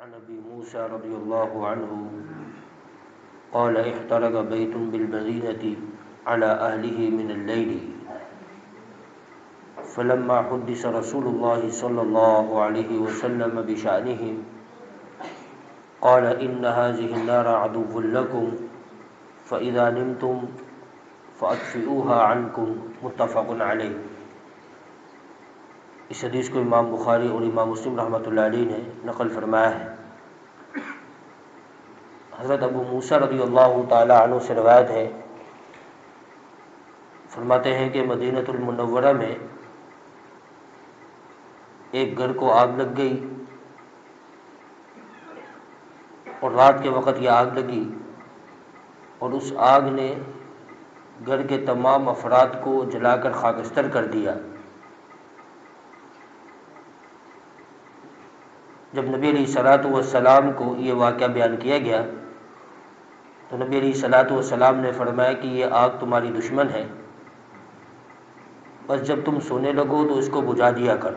عن ابي موسى رضي الله عنه قال احترق بيت بالمدينة على أهله من الليل فلما حدث رسول الله صلى الله عليه وسلم بشأنهم قال إن هذه النار عدو لكم فإذا نمتم فأطفئوها عنكم متفق علیہ۔ اس حدیث کو امام بخاری اور امام مسلم رحمۃ اللہ علیہ نے نقل فرمایا ہے۔ حضرت ابو موسیٰ رضی اللہ تعالی عنہ سے روایت ہے، فرماتے ہیں کہ مدینۃ المنورہ میں ایک گھر کو آگ لگ گئی اور رات کے وقت یہ آگ لگی اور اس آگ نے گھر کے تمام افراد کو جلا کر خاکستر کر دیا۔ جب نبی علیہ الصلوۃ والسلام کو یہ واقعہ بیان کیا گیا تو نبی علیہ الصلوۃ والسلام نے فرمایا کہ یہ آگ تمہاری دشمن ہے، بس جب تم سونے لگو تو اس کو بجھا دیا کر۔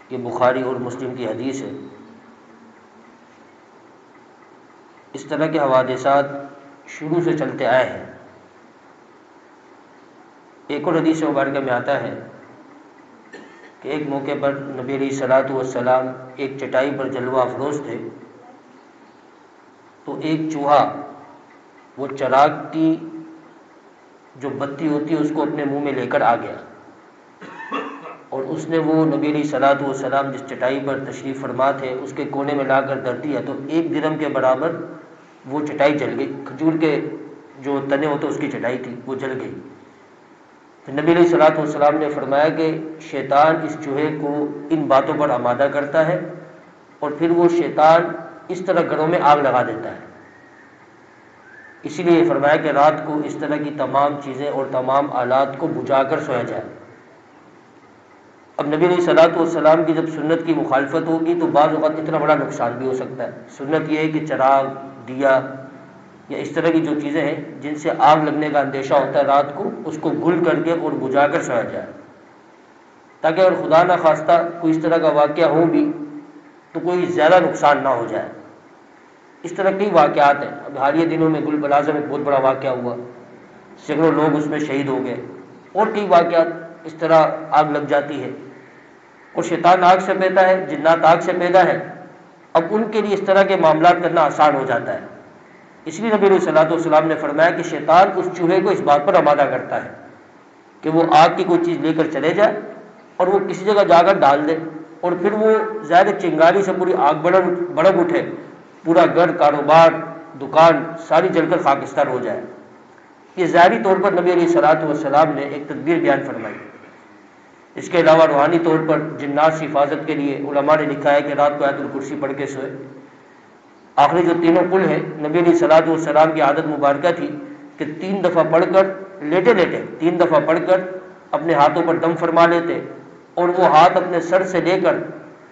یہ بخاری اور مسلم کی حدیث ہے۔ اس طرح کے حوادثات شروع سے چلتے آئے ہیں۔ ایک اور حدیث مبارکہ میں آتا ہے کہ ایک موقع پر نبی علیہ الصلوۃ والسلام ایک چٹائی پر جلوہ افروز تھے تو ایک چوہا وہ چراغ کی جو بتی ہوتی ہے اس کو اپنے منہ میں لے کر آ گیا اور اس نے وہ نبی علیہ الصلوۃ والسلام جس چٹائی پر تشریف فرما تھے اس کے کونے میں لا کر در دیا تو 1 درہم کے برابر وہ چٹائی جل گئی۔ کھجور کے جو تنے ہوتے اس کی چٹائی تھی وہ جل گئی۔ تو نبی علیہ الصلوۃ والسلام نے فرمایا کہ شیطان اس چوہے کو ان باتوں پر آمادہ کرتا ہے اور پھر وہ شیطان اس طرح گھروں میں آگ لگا دیتا ہے۔ اسی لیے یہ فرمایا کہ رات کو اس طرح کی تمام چیزیں اور تمام آلات کو بجھا کر سویا جائے۔ اب نبی علیہ الصلوۃ والسلام کی جب سنت کی مخالفت ہوگی تو بعض اوقات اتنا بڑا نقصان بھی ہو سکتا ہے۔ سنت یہ ہے کہ چراغ، دیا یا اس طرح کی جو چیزیں ہیں جن سے آگ لگنے کا اندیشہ ہوتا ہے رات کو اس کو گل کر کے اور بجھا کر سویا جائے، تاکہ اگر خدا نہ خواستہ کوئی اس طرح کا واقعہ ہو بھی تو کوئی زیادہ نقصان نہ ہو جائے۔ اس طرح کئی واقعات ہیں۔ اب حالیہ دنوں میں گل پلازہ میں بہت بڑا واقعہ ہوا، سینکڑوں لوگ اس میں شہید ہو گئے، اور کئی واقعات اس طرح آگ لگ جاتی ہے اور شیطان آگ سے پیدا ہے، جنات آگ سے پیدا ہے۔ اب ان کے لیے اس طرح کے معاملات کرنا آسان ہو جاتا ہے۔ اس لیے نبی علیہ الصلوۃ والسلام نے فرمایا کہ شیطان اس چوہے کو اس بات پر آمادہ کرتا ہے کہ وہ آگ کی کوئی چیز لے کر چلے جائے اور وہ کسی جگہ جا کر ڈال دے اور پھر وہ زیادہ چنگاری سے پوری آگ بڑک اٹھے، پورا گھر، کاروبار، دکان ساری جل کر خاکستر ہو جائے۔ یہ ظاہری طور پر نبی علیہ الصلوۃ والسلام نے ایک تدبیر بیان فرمائی۔ اس کے علاوہ روحانی طور پر جنات سے حفاظت کے لیے علماء نے لکھا ہے کہ رات کو آیت الکرسی پڑھ کے سوئے۔ آخری جو تینوں قل ہیں، نبی علیہ الصلوۃ والسلام کی عادت مبارکہ تھی کہ 3 دفعہ پڑھ کر لیٹے 3 دفعہ پڑھ کر اپنے ہاتھوں پر دم فرما لیتے اور وہ ہاتھ اپنے سر سے لے کر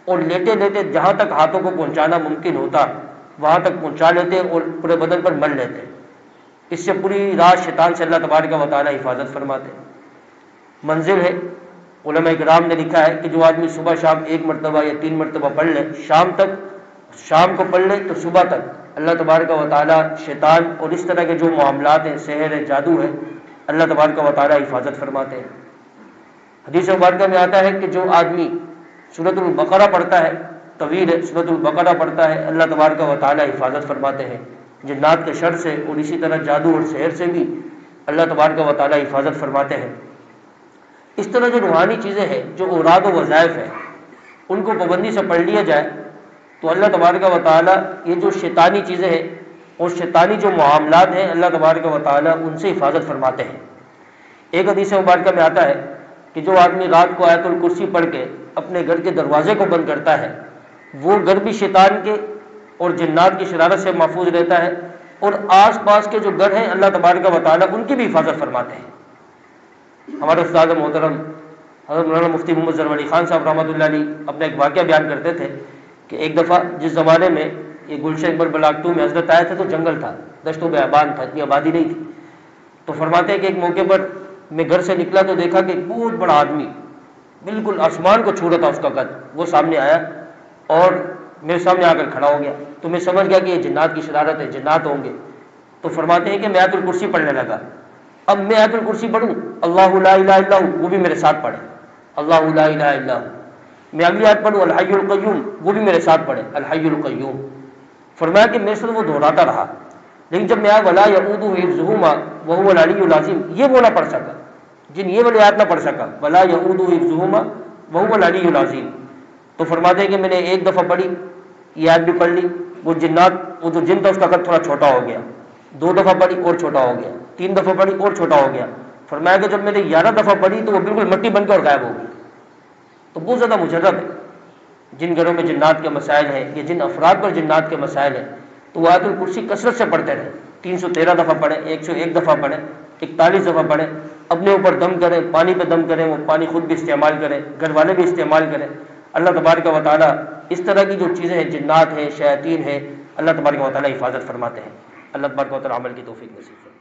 اور لیٹے جہاں تک ہاتھوں کو پہنچانا ممکن ہوتا وہاں تک پہنچا لیتے اور پورے بدن پر مل لیتے۔ اس سے پوری رات شیطان سے اللہ تبارک و تعالیٰ حفاظت فرماتے۔ منزل ہے، علماء کرام نے لکھا ہے کہ جو آدمی صبح شام 1 مرتبہ یا 3 مرتبہ پڑھ لے، شام کو پڑھ لے تو صبح تک اللہ تبارک و تعالیٰ شیطان اور اس طرح کے جو معاملات ہیں، سحر ہے، جادو ہے، اللہ تبارک و تعالیٰ حفاظت فرماتے ہیں۔ حدیث مبارکہ میں آتا ہے کہ جو آدمی سورۃ البقرہ پڑھتا ہے، طویل ہے، سورۃ البقرہ پڑھتا ہے، اللہ تبارک و تعالیٰ حفاظت فرماتے ہیں جنات کے شر سے، اور اسی طرح جادو اور سحر سے بھی اللہ تبارک و تعالیٰ حفاظت فرماتے ہیں۔ اس طرح جو روحانی چیزیں ہیں، جو اوراد و وظائف ہیں، ان کو پابندی سے پڑھ لیا جائے تو اللہ تبارک و تعالیٰ یہ جو شیطانی چیزیں ہیں اور شیطانی جو معاملات ہیں اللہ تبارک و تعالیٰ ان سے حفاظت فرماتے ہیں۔ ایک حدیث مبارکہ میں آتا ہے کہ جو آدمی رات کو آیت الکرسی پڑھ کے اپنے گھر کے دروازے کو بند کرتا ہے وہ گھر بھی شیطان کے اور جنات کی شرارت سے محفوظ رہتا ہے، اور آس پاس کے جو گھر ہیں اللہ تبارک و تعالیٰ ان کی بھی حفاظت فرماتے ہیں۔ ہمارے استاد محترم حضرت مولانا مفتی محمد ظفر علی خان صاحب رحمۃ اللہ علیہ اپنا ایک واقعہ بیان کرتے تھے کہ ایک دفعہ جس زمانے میں یہ گلشن اکبر بلاک 2 میں حضرت آئے تھے تو جنگل تھا، دشت و بیابان تھا، اتنی آبادی نہیں تھی۔ تو فرماتے ہیں کہ ایک موقع پر میں گھر سے نکلا تو دیکھا کہ ایک بہت بڑا آدمی بالکل آسمان کو چھو رہا تھا، اس کا قد، وہ سامنے آیا اور میرے سامنے آ کر کھڑا ہو گیا تو میں سمجھ گیا کہ یہ جنات کی شرارت ہے، جنات ہوں گے. تو فرماتے ہیں کہ میں آیت الکرسی پڑھنے لگا. اب میں آیت الکرسی پڑھوں، اللہ لا الہ الا ہو، وہ بھی میرے ساتھ پڑھے اللہ لا الہ الا ہو. میں اگلی آیت پڑھوں الحی القیوم، وہ بھی میرے ساتھ پڑھے الحی القیوم. فرمایا کہ میرے ساتھ وہ دہراتا رہا، لیکن جب میں آیا ولا یعودہ حفظہما وہو العلی العظیم، یہ وہ نہ پڑھ سکا، جن یہ والی آیت نہ پڑھ سکا ولا یعودہ حفظہما وہو العلی العظیم. تو فرماتے ہیں کہ میں نے ایک دفعہ پڑھی، یہ آیت بھی پڑھ لی، وہ جنات، وہ جو جن تھا اس کا قد تھوڑا چھوٹا ہو گیا. 2 دفعہ پڑھی اور چھوٹا ہو گیا، 3 دفعہ پڑھی اور چھوٹا ہو گیا. فرمایا کہ جب میں نے 11 دفعہ پڑھی تو وہ بالکل مٹی بن کے اور غائب ہو گئی. تو بہت زیادہ مجرب ہے. جن گھروں میں جنات کے مسائل ہیں یا جن افراد پر جنات کے مسائل ہیں تو وہ آیت الکرسی کثرت سے پڑھتے رہیں. 313 دفعہ پڑھیں، 101 دفعہ پڑھیں، 41 دفعہ پڑھیں. اپنے اوپر دم کریں، پانی پہ دم کریں، وہ پانی خود بھی استعمال کریں، گھر والے بھی استعمال کریں. اللہ تبارک و تعالیٰ اس طرح کی جو چیزیں ہیں، جنات ہیں، شیاطین ہیں، اللہ تبارک و تعالیٰ حفاظت فرماتے ہیں. اللہ تبارک و تعالیٰ عمل کی توفیق نصیب کرے.